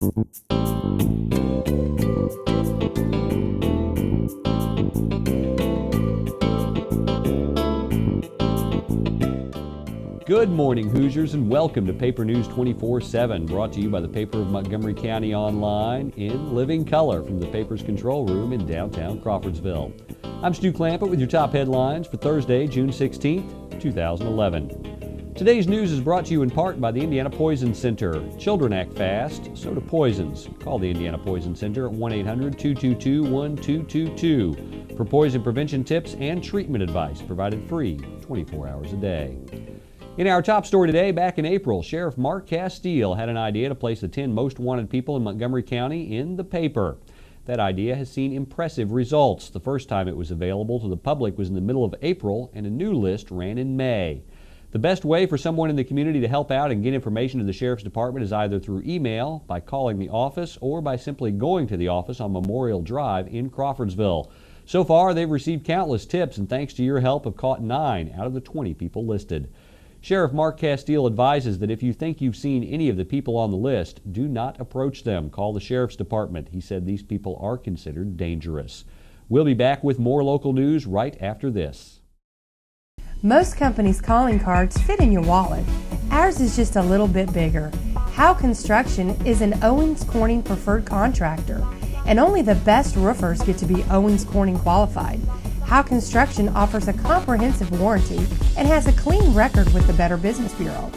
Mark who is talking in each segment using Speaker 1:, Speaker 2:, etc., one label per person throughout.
Speaker 1: Good morning, Hoosiers, and welcome to Paper News 24/7, brought to you by the Paper of Montgomery County online in living color from the paper's control room in downtown Crawfordsville. I'm Stu Clampett with your top headlines for Thursday, June 16th, 2011. Today's news is brought to you in part by the Indiana Poison Center. Children act fast, so do poisons. Call the Indiana Poison Center at 1-800-222-1222 for poison prevention tips and treatment advice provided free 24 hours a day. In our top story today, back in April, Sheriff Mark Castile had an idea to place the 10 most wanted people in Montgomery County in the paper. That idea has seen impressive results. The first time it was available to the public was in the middle of April, and a new list ran in May. The best way for someone in the community to help out and get information to the Sheriff's Department is either through email, by calling the office, or by simply going to the office on Memorial Drive in Crawfordsville. So far, they've received countless tips, and thanks to your help, have caught 9 out of the 20 people listed. Sheriff Mark Castile advises that if you think you've seen any of the people on the list, do not approach them. Call the Sheriff's Department. He said these people are considered dangerous. We'll be back with more local news right after this.
Speaker 2: Most companies' calling cards fit in your wallet. Ours is just a little bit bigger. Howe Construction is an Owens Corning preferred contractor, and only the best roofers get to be Owens Corning qualified. Howe Construction offers a comprehensive warranty and has a clean record with the Better Business Bureau.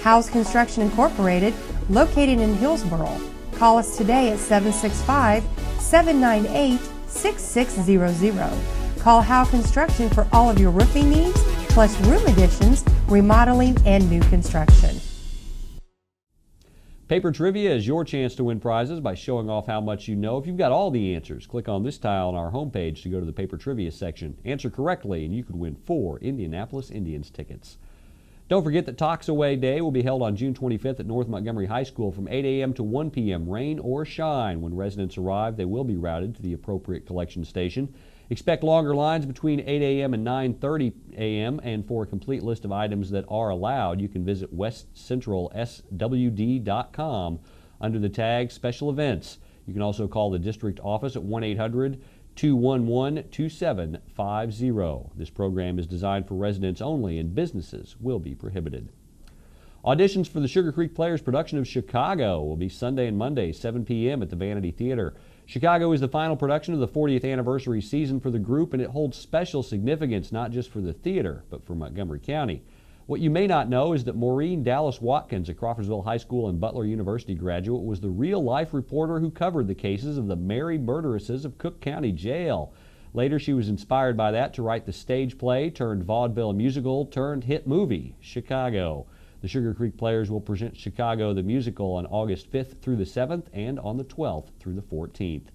Speaker 2: Howe's Construction Incorporated, located in Hillsboro. Call us today at 765-798-6600. Call Howe Construction for all of your roofing needs, plus room additions, remodeling, and new construction.
Speaker 1: Paper Trivia is your chance to win prizes by showing off how much you know. If you've got all the answers, click on this tile on our homepage to go to the Paper Trivia section. Answer correctly and you could win 4 Indianapolis Indians tickets. Don't forget that Talks Away Day will be held on June 25th at North Montgomery High School from 8 a.m. to 1 p.m. Rain or shine. When residents arrive, they will be routed to the appropriate collection station. Expect longer lines between 8 a.m. and 9:30 a.m. and for a complete list of items that are allowed, you can visit westcentralswd.com under the tag Special Events. You can also call the district office at 1-800-211-2750. This program is designed for residents only and businesses will be prohibited. Auditions for the Sugar Creek Players production of Chicago will be Sunday and Monday, 7 p.m. at the Vanity Theater. Chicago is the final production of the 40th anniversary season for the group, and it holds special significance not just for the theater, but for Montgomery County. What you may not know is that Maureen Dallas Watkins, a Crawfordsville High School and Butler University graduate, was the real-life reporter who covered the cases of the married murderesses of Cook County Jail. Later, she was inspired by that to write the stage play turned vaudeville musical turned hit movie, Chicago. The Sugar Creek Players will present Chicago the musical on August 5th through the 7th and on the 12th through the 14th.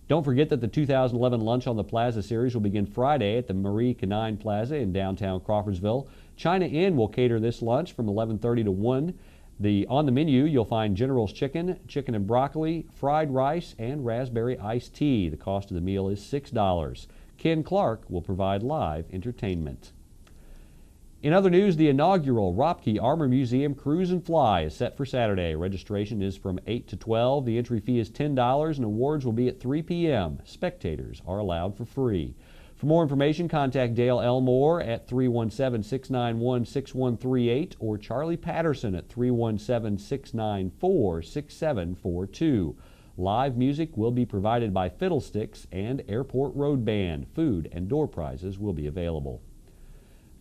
Speaker 1: Don't forget that the 2011 Lunch on the Plaza series will begin Friday at the Marie Canine Plaza in downtown Crawfordsville. China Inn will cater this lunch from 11:30 to 1. On the menu, you'll find General's chicken, chicken and broccoli, fried rice, and raspberry iced tea. The cost of the meal is $6. Ken Clark will provide live entertainment. In other news, the inaugural Ropke Armor Museum Cruise and Fly is set for Saturday. Registration is from 8 to 12. The entry fee is $10 and awards will be at 3 p.m. Spectators are allowed for free. For more information, contact Dale Elmore at 317-691-6138 or Charlie Patterson at 317-694-6742. Live music will be provided by Fiddlesticks and Airport Road Band. Food and door prizes will be available.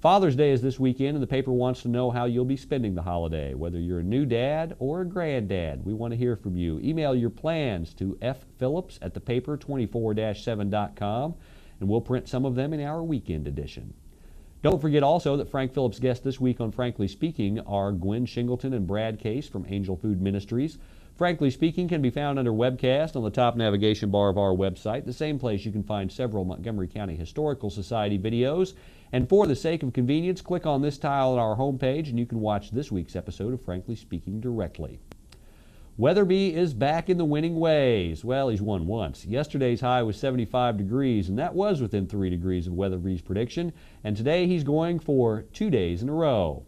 Speaker 1: Father's Day is this weekend, and the paper wants to know how you'll be spending the holiday. Whether you're a new dad or a granddad, we want to hear from you. Email your plans to fphillips@thepaper24-7.com, and we'll print some of them in our weekend edition. Don't forget also that Frank Phillips' guests this week on Frankly Speaking are Gwen Shingleton and Brad Case from Angel Food Ministries. Frankly Speaking can be found under webcast on the top navigation bar of our website, the same place you can find several Montgomery County Historical Society videos. And for the sake of convenience, click on this tile on our homepage and you can watch this week's episode of Frankly Speaking directly. Weatherby is back in the winning ways. Well, he's won once. Yesterday's high was 75 degrees, and that was within 3 degrees of Weatherby's prediction. And today he's going for 2 days in a row.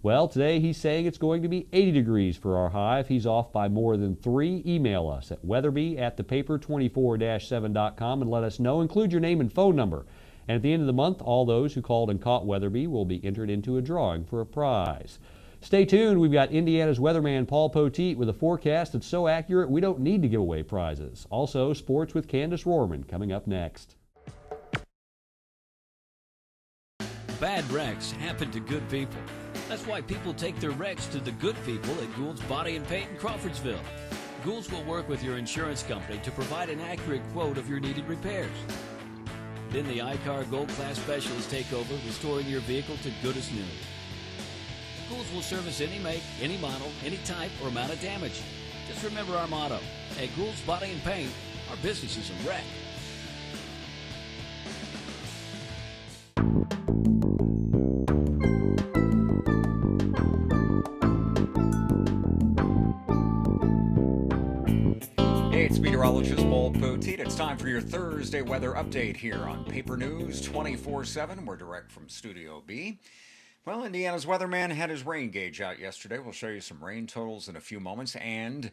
Speaker 1: Well, today he's saying it's going to be 80 degrees for our high. If he's off by more than 3, email us at weatherby@thepaper24-7.com and let us know. Include your name and phone number. And at the end of the month, all those who called and caught Weatherby will be entered into a drawing for a prize. Stay tuned. We've got Indiana's weatherman Paul Poteet with a forecast that's so accurate we don't need to give away prizes. Also, sports with Candace Rohrman coming up next.
Speaker 3: Bad wrecks happen to good people. That's why people take their wrecks to the good people at Gould's Body and Paint in Crawfordsville. Gould's will work with your insurance company to provide an accurate quote of your needed repairs. Then the iCar Gold Class specialists take over, restoring your vehicle to good as new. Gould's will service any make, any model, any type, or amount of damage. Just remember our motto. At Gould's Body and Paint, our business is a wreck.
Speaker 4: Hey, it's meteorologist Paul Poteet. It's time for your Thursday weather update here on Paper News 24/7. We're direct from Studio B. Well, Indiana's weatherman had his rain gauge out yesterday. We'll show you some rain totals in a few moments and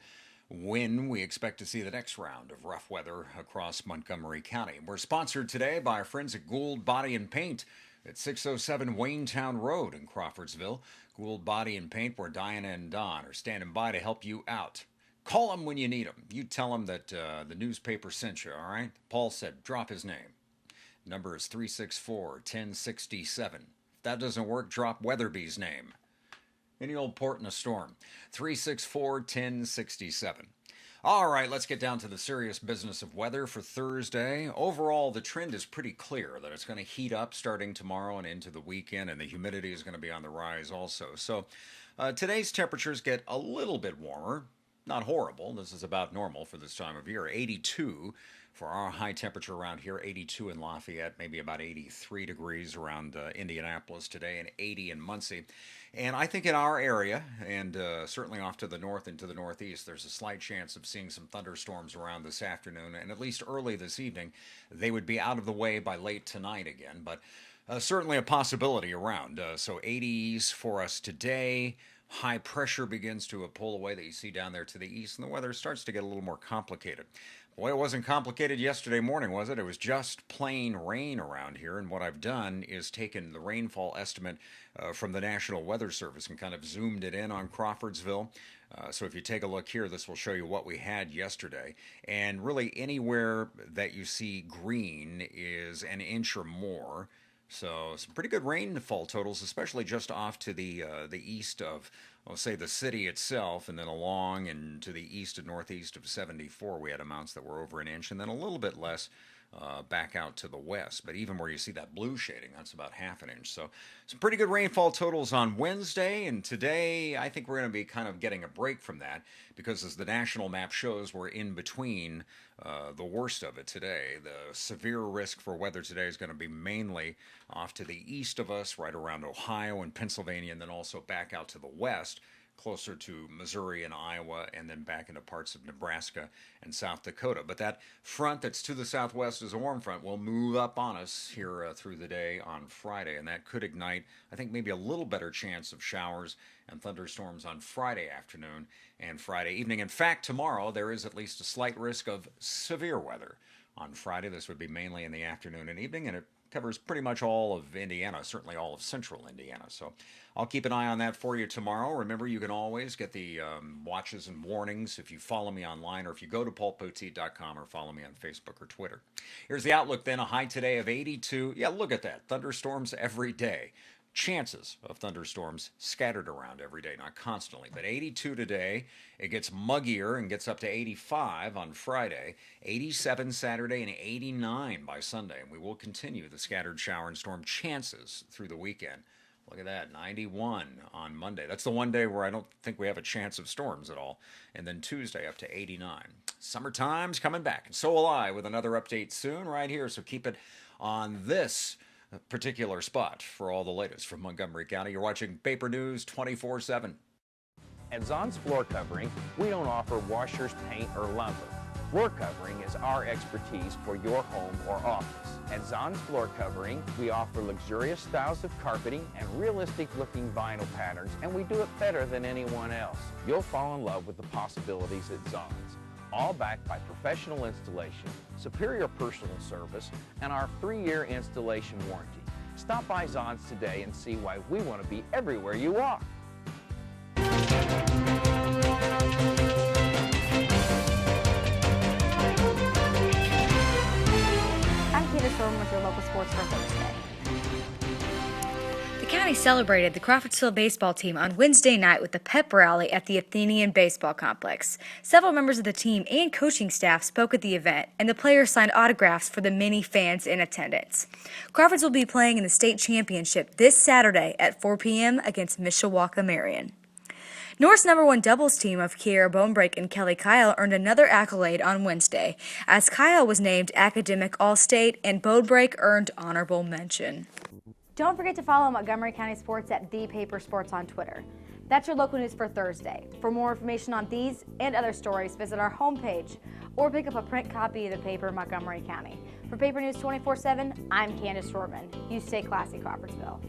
Speaker 4: when we expect to see the next round of rough weather across Montgomery County. We're sponsored today by our friends at Gould Body and Paint at 607 Waynetown Road in Crawfordsville. Gould Body and Paint, where Diana and Don are standing by to help you out. Call them when you need them. You tell them that the newspaper sent you, all right? Paul said drop his name. Number is 364-1067. If that doesn't work, drop Weatherby's name. Any old port in a storm. 364-1067. All right, let's get down to the serious business of weather for Thursday. Overall, the trend is pretty clear that it's going to heat up starting tomorrow and into the weekend, and the humidity is going to be on the rise also. So today's temperatures get a little bit warmer. Not horrible. This is about normal for this time of year. 82 for our high temperature around here. 82 in Lafayette, maybe about 83 degrees around Indianapolis today, and 80 in Muncie. And I think in our area, and certainly off to the north and to the northeast, there's a slight chance of seeing some thunderstorms around this afternoon, and at least early this evening. They would be out of the way by late tonight again, but certainly a possibility around. So 80s for us today. High pressure begins to pull away that you see down there to the east, and the weather starts to get a little more complicated. Boy, it wasn't complicated yesterday morning, was it? It was just plain rain around here, and what I've done is taken the rainfall estimate from the National Weather Service and kind of zoomed it in on Crawfordsville. So if you take a look here, this will show you what we had yesterday. And really anywhere that you see green is an inch or more. So some pretty good rainfall totals, especially just off to the east of, I'll say, the city itself, and then along and to the east and northeast of 74, we had amounts that were over an inch, and then a little bit less back out to the west. But even where you see that blue shading, that's about half an inch. So some pretty good rainfall totals on Wednesday, and today I think we're going to be kind of getting a break from that because, as the national map shows, we're in between the worst of it today. The severe risk for weather today is going to be mainly off to the east of us, right around Ohio and Pennsylvania, and then also back out to the west, closer to Missouri and Iowa, and then back into parts of Nebraska and South Dakota. But that front that's to the southwest is a warm front will move up on us here through the day on Friday, and that could ignite, I think, maybe a little better chance of showers and thunderstorms on Friday afternoon and Friday evening. In fact, tomorrow there is at least a slight risk of severe weather. On Friday, this would be mainly in the afternoon and evening, and it covers pretty much all of Indiana, certainly all of central Indiana. So I'll keep an eye on that for you tomorrow. Remember, you can always get the watches and warnings if you follow me online, or if you go to paulpoteet.com or follow me on Facebook or Twitter. Here's the outlook then. A high today of 82. Yeah, look at that. Thunderstorms every day. Chances of thunderstorms scattered around every day, not constantly, but 82 today. It gets muggier and gets up to 85 on Friday, 87 Saturday, and 89 by Sunday. And we will continue the scattered shower and storm chances through the weekend. Look at that, 91 on Monday. That's the one day where I don't think we have a chance of storms at all. And then Tuesday up to 89. Summertime's coming back, and so will I, with another update soon right here. So keep it on this particular spot for all the latest from Montgomery County. You're watching Paper News 24/7.
Speaker 5: At Zon's Floor Covering, we don't offer washers, paint, or lumber. Floor covering is our expertise for your home or office. At Zahn's Floor Covering, we offer luxurious styles of carpeting and realistic-looking vinyl patterns, and we do it better than anyone else. You'll fall in love with the possibilities at Zahn's, all backed by professional installation, superior personal service, and our 3-year installation warranty. Stop by Zahn's today and see why we want to be everywhere you are.
Speaker 6: With your local sports for Thursday.
Speaker 7: The county celebrated the Crawfordsville baseball team on Wednesday night with a pep rally at the Athenian Baseball Complex. Several members of the team and coaching staff spoke at the event, and the players signed autographs for the many fans in attendance. Crawfordsville will be playing in the state championship this Saturday at 4 p.m. against Mishawaka Marion. North's #1 doubles team of Kiera Bonebrake and Kelly Kyle earned another accolade on Wednesday, as Kyle was named Academic All-State and Bonebrake earned honorable mention.
Speaker 6: Don't forget to follow Montgomery County Sports at The Paper Sports on Twitter. That's your local news for Thursday. For more information on these and other stories, visit our homepage or pick up a print copy of the paper in Montgomery County. For Paper News 24/7, I'm Candace Shortman. You stay classy, Crawfordsville.